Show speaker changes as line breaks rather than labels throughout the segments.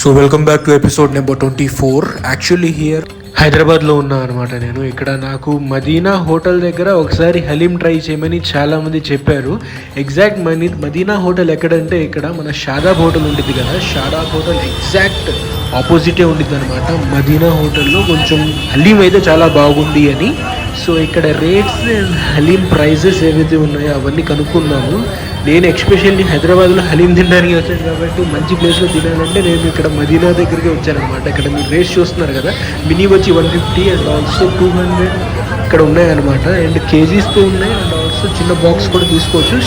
So welcome back to episode number 24. Actually here హైదరాబాద్లో ఉన్నా అనమాట. నేను ఇక్కడ నాకు మదీనా హోటల్ దగ్గర ఒకసారి హలీం ట్రై చేయమని చాలామంది చెప్పారు. ఎగ్జాక్ట్ మదీనా హోటల్ ఎక్కడంటే ఇక్కడ మన షాదాబ్ హోటల్ ఉంటుంది కదా, షాదాబ్ హోటల్ ఎగ్జాక్ట్ ఆపోజిటే ఉండిద్ది అనమాట. మదీనా హోటల్లో కొంచెం హలీం అయితే చాలా బాగుంది అని. సో ఇక్కడ రేట్స్ అండ్ హలీం ప్రైజెస్ ఏవైతే ఉన్నాయో అవన్నీ కనుక్కున్నాను. నేను ఎస్పెషల్లీ హైదరాబాద్లో హలీం తినడానికి వచ్చాను కాబట్టి మంచి ప్లేస్లో తినాలంటే నేను ఇక్కడ మదీనా దగ్గరికి వచ్చానమాట. ఇక్కడ మీరు రేట్స్ చూస్తున్నారు కదా, మినీ వచ్చి 150 అండ్ ఆల్సో 200 ఇక్కడ ఉన్నాయన్నమాట. అండ్ కేజీస్తో ఉన్నాయి అండ్ ఆల్సో చిన్న బాక్స్ కూడా తీసుకోవచ్చు.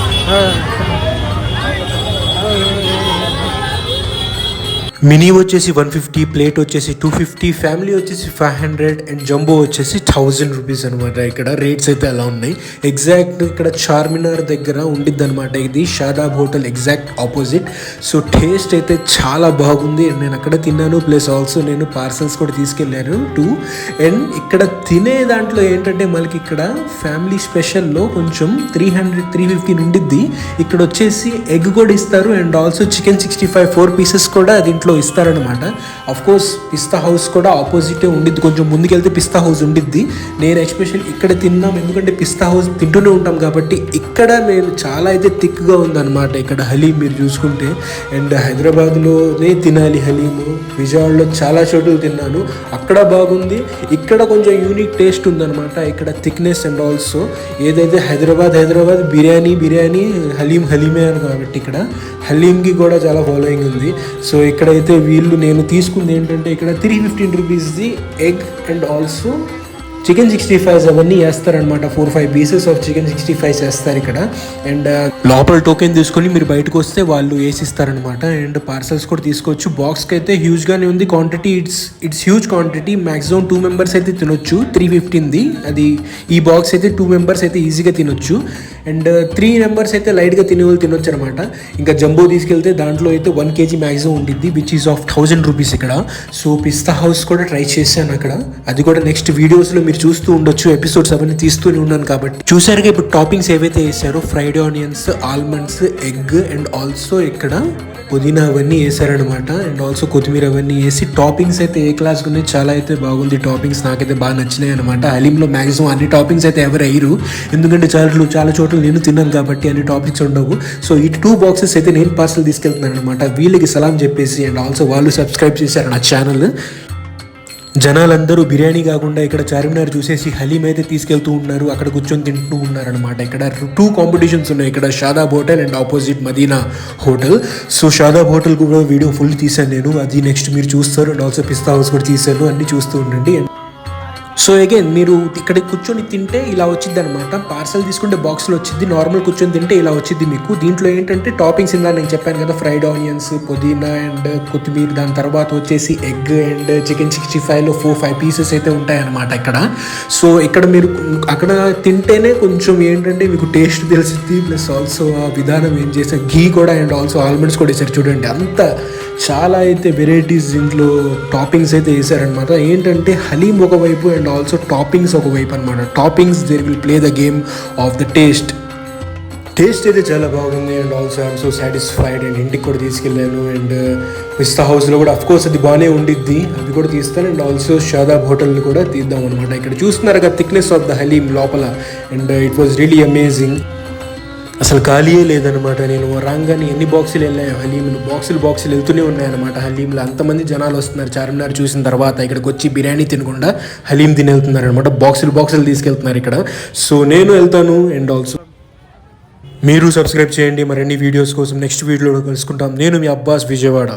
మినీ వచ్చేసి 150, ప్లేట్ వచ్చేసి 250, ఫ్యామిలీ వచ్చేసి 500 అండ్ జంబో వచ్చేసి 1000 రూపీస్ అనమాట. ఇక్కడ రేట్స్ అయితే అలా ఉన్నాయి. ఎగ్జాక్ట్ ఇక్కడ చార్మినార్ దగ్గర ఉండిద్ది అనమాట. ఇది Shadab hotel exact opposite. So taste అయితే చాలా బాగుంది. అండ్ నేను అక్కడ తిన్నాను, ప్లస్ ఆల్సో నేను పార్సల్స్ కూడా తీసుకెళ్ళాను 2. అండ్ ఇక్కడ తినే దాంట్లో ఏంటంటే మనకి ఇక్కడ ఫ్యామిలీ స్పెషల్లో కొంచెం 300-350 ఉండిద్ది. ఇక్కడ వచ్చేసి ఎగ్ కూడా ఇస్తారు అండ్ ఆల్సో చికెన్ 65 4 పీసెస్ కూడా దీంట్లో ఇస్తారనమాట. అఫ్ కోర్స్ పిస్తా హౌస్ కూడా ఆపోజిటే ఉండిద్ది, కొంచెం ముందుకెళ్తే పిస్తా హౌస్ ఉండిద్ది. నేను ఎస్పెషల్ ఇక్కడ తిన్నాం, ఎందుకంటే పిస్తా హౌస్ తింటూనే ఉంటాం కాబట్టి. ఇక్కడ నేను చాలా అయితే థిక్గా ఉందన్నమాట ఇక్కడ హలీం మీరు చూసుకుంటే. అండ్ హైదరాబాద్లోనే తినాలి హలీము, విజయవాడలో చాలా చోట్ల తిన్నాను, అక్కడ బాగుంది. ఇక్కడ కొంచెం యూనిక్ టేస్ట్ ఉందన్నమాట. ఇక్కడ థిక్నెస్ అండ్ ఆల్సో ఏదైతే హైదరాబాద్ బిర్యానీ హలీమే అని కాబట్టి ఇక్కడ హలీంకి కూడా చాలా ఫాలోయింగ్ ఉంది. సో ఇక్కడైతే నేను తీసుకుంది ఏంటంటే ఇక్కడ 315 రూపీస్ది ఎగ్ అండ్ ఆల్సో చికెన్ 65 అవన్నీ వేస్తారనమాట. 4-5 పీసెస్ ఆఫ్ చికెన్ 65 వేస్తారు ఇక్కడ. అండ్ లోపల టోకెన్ తీసుకొని మీరు బయటకు వస్తే వాళ్ళు వేసిస్తారనమాట. అండ్ పార్సల్స్ కూడా తీసుకోవచ్చు. బాక్స్కి అయితే హ్యూజ్గానే ఉంది quantity, it's huge quantity. Maximum 2 members అయితే తినొచ్చు. 315ది అది. ఈ బాక్స్ అయితే 2 మెంబర్స్ అయితే ఈజీగా తినొచ్చు. అండ్ 3 మెంబర్స్ అయితే లైట్గా తినేవాళ్ళు తినొచ్చు అనమాట. ఇంకా జంబో తీసుకెళ్తే దాంట్లో అయితే 1 kg మ్యాక్సిమం ఉండిద్ది, విచ్ ఈస్ ఆఫ్ 1000 రూపీస్ ఇక్కడ. సో పిస్తా హౌస్ కూడా ట్రై చేశాను అక్కడ, అది కూడా నెక్స్ట్ వీడియోస్లో మీరు చూస్తూ ఉండొచ్చు. ఎపిసోడ్స్ అవన్నీ తీస్తూనే ఉన్నాను కాబట్టి. చూసారుగా ఇప్పుడు టాపింగ్స్ ఏవైతే వేసారో, fried onions, almonds, egg and also ఇక్కడ పుదీనా అవన్నీ వేసారనమాట. అండ్ ఆల్సో కొత్తిమీర అవన్నీ వేసి టాపింగ్స్ అయితే ఏ క్లాస్గా ఉన్నాయి, చాలా అయితే బాగుంది టాపింగ్స్. నాకైతే బాగా నచ్చినాయి అనమాట. హలీంలో మ్యాక్సిమం అన్ని టాపింగ్స్ అయితే ఎవరు వేయరు, ఎందుకంటే చాలా చోట్ల నేను తిన్నాను కాబట్టి అన్ని టాపింగ్స్ ఉండవు. సో ఈ 2 బాక్సెస్ అయితే నేను పార్సల్ తీసుకెళ్తున్నాను అనమాట. వీళ్ళకి సలాం చెప్పేసి అండ్ ఆల్సో వాళ్ళు సబ్స్క్రైబ్ చేశారు నా ఛానల్. జనాలందరూ బిర్యానీ కాకుండా ఇక్కడ చార్మినార్ చూసేసి హలీం అయితే తీసుకెళ్తూ ఉన్నారు, అక్కడ కూర్చొని తింటూ ఉన్నారనమాట. ఇక్కడ 2 కాంపిటీషన్స్ ఉన్నాయి, ఇక్కడ Shadab hotel and opposite Madina hotel. So Shadab hotel కూడా వీడియో ఫుల్ తీసాను నేను, అది నెక్స్ట్ మీరు చూస్తారు. అండ్ ఆల్సో పిస్తా హౌస్ కూడా తీసాను, అన్ని చూస్తూ ఉండండి. సో అగైన్ మీరు ఇక్కడ కూర్చొని తింటే ఇలా వచ్చింది అనమాట. పార్సల్ తీసుకుంటే బాక్స్లో వచ్చింది, నార్మల్ కూర్చొని తింటే ఇలా వచ్చింది మీకు. దీంట్లో ఏంటంటే టాపింగ్స్ ఇందా నేను చెప్పాను కదా, ఫ్రైడ్ ఆనియన్స్, పుదీనా అండ్ కొత్తిమీర, దాని తర్వాత వచ్చేసి ఎగ్ అండ్ చికెన్ 65లో 4-5 పీసెస్ అయితే ఉంటాయన్నమాట ఇక్కడ. సో ఇక్కడ మీరు అక్కడ తింటేనే కొంచెం ఏంటంటే మీకు టేస్ట్ తెలిసింది, ప్లస్ ఆల్సో ఆ విధానం ఏం చేశారు, ఘీ కూడా అండ్ ఆల్సో ఆల్మండ్స్ కూడా వేసారు చూడండి. అంత చాలా అయితే వెరైటీస్ దీంట్లో టాపింగ్స్ అయితే వేసారనమాట. ఏంటంటే హలీం ఒకవైపు అండ్ ఆల్సో టాపింగ్స్ ఒకవైపు అనమాట. Toppings there will play the game of the taste అయితే చాలా బాగుంది. And also I'm so satisfied. And ఇంటికి కూడా తీసుకెళ్ళాను. అండ్ పిస్తా హౌస్లో కూడా అఫ్కోర్స్ అది బాగానే ఉండిద్ది, అది కూడా తీస్తాను. అండ్ ఆల్సో షాదాబ్ హోటల్ని కూడా తీద్దాం అనమాట. ఇక్కడ చూస్తున్నారు కదా థిక్నెస్ ఆఫ్ ద హలీం లోపల, and it was really amazing. అసలు ఖాళీయే లేదనమాట. నేను రాగానే ఎన్ని బాక్సులు వెళ్ళాయో హలీంలు, బాక్సులు వెళ్తూనే ఉన్నాయన్నమాట హలీంలు. అంతమంది జనాలు వస్తున్నారు చార్మినార్ చూసిన తర్వాత ఇక్కడికి వచ్చి బిర్యానీ తినకుండా హలీం తిని వెళ్తున్నారు అనమాట. బాక్సులు తీసుకెళ్తున్నారు ఇక్కడ. సో నేను వెళ్తాను. అండ్ ఆల్సో మీరు సబ్స్క్రైబ్ చేయండి మరిన్ని వీడియోస్ కోసం. నెక్స్ట్ వీడియోలో కలుసుకుంటాం. నేను మీ అబ్బాస్, విజయవాడ.